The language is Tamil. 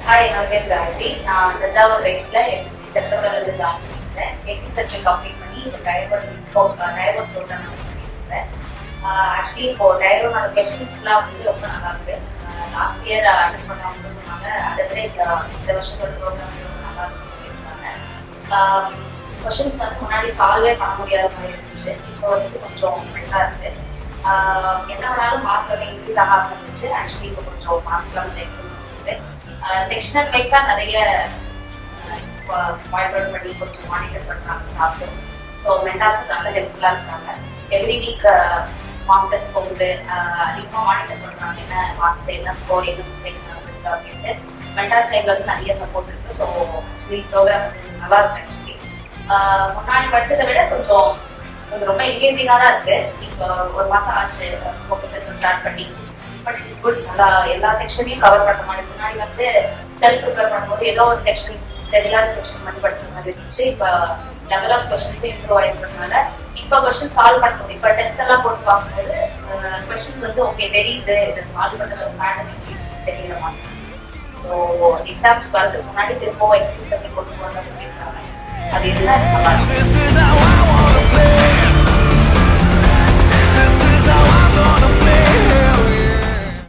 ஹாய், என்னோட பேர் காயத்ரி. நான் தஞ்சாவூர் ரைஸ்ல எஸ்எஸ்சி செப்டம்பர்ல ஜாயின் பண்ணியிருந்தேன். பேசிக் சர்டிஃபிகேட் கம்ப்ளீட் பண்ணி இப்போ டயர் ஒன் ப்ரோக்ராம் பண்ணியிருந்தேன். ஆக்சுவலி இப்போ டயர் ஒன்னோட கொஷின்ஸ்லாம் வந்து ரொம்ப நல்லா இருக்கு. லாஸ்ட் இயர் அட்டன் பண்ணவங்க சொன்னாங்க, அதை விட இந்த வருஷத்தோட ப்ரோக்ராம் ரொம்ப நல்லா இருக்குன்னு சொல்லியிருக்காங்க. கொஷின்ஸ் வந்து முன்னாடி சால்வே பண்ண முடியாத மாதிரி இருந்துச்சு. இப்போ வந்து கொஞ்சம் பெட்டராக இருக்கு. என்ன வேணாலும் மார்க் வந்து இன்க்ரீஸ் ஆக ஆரம்பிச்சு. ஆக்சுவலி இப்போ கொஞ்சம் மார்க்ஸ்லாம் வந்து இம்ப்ரூவ் பண்ணுது. செக்ஷனல் வைஸா நிறைய பாயிண்ட் அவுட் பண்ணி கொஞ்சம் மானிட்டர் பண்றாங்க ஸ்டாஃப்ஸும். ஸோ மென்டாஸும் நல்ல ஹெல்ப்ஃபுல்லா இருக்காங்க. எவ்ரி வீக் மார்க் டெஸ்ட் போகுது, அதிகமாக மானிட்டர் பண்றாங்க. என்ன மார்க்ஸ், என்ன ஸ்கோர், என்ன மிஸ்டேக்ஸ் நடந்திருக்கு அப்படின்ட்டு மென்டா சைட்ல வந்து நிறைய சப்போர்ட் இருக்கு. ஸோ ஆக்சுவலி ப்ரோக்ராம் வந்து நல்லா இருக்கு. ஆக்சுவலி முன்னாடி படிச்சதை விட கொஞ்சம் ரொம்ப என்கேஜிங்காக தான் இருக்கு. இப்போ ஒரு மாசம் ஆச்சு ஃபோக்கஸ் எடுத்து ஸ்டார்ட் பண்ணி. But it's good. நல்லா எல்லா செக்ஷனையும் கவர் பண்ற மாதிரி. முன்னாடி வந்து செல்ஃப் ப்ரிப்பேர் பண்ணும்போது ஏதோ ஒரு செக்ஷன் தெரியாத செக்ஷன் மட்டும் படிச்ச மாதிரி இருந்துச்சு. இப்போ லெவல் ஆஃப் கொஸ்டின்ஸும் இம்ப்ரூவ் ஆயிருக்கிறதுனால இப்போ கொஸ்டின் சால்வ் பண்ணும்போது, இப்போ டெஸ்ட் எல்லாம் போட்டு பார்க்கும்போது கொஸ்டின்ஸ் வந்து ஓகே தெரியுது, இதை சால்வ் பண்ணுறது மேடம் தெரியல மாதிரி. ஸோ எக்ஸாம்ஸ் வரதுக்கு முன்னாடி திரும்ப எக்ஸ்கியூஸ் அப்படி கொண்டு போக சொல்லியிருக்காங்க. அது இருந்தால் நல்லா இருக்கும்.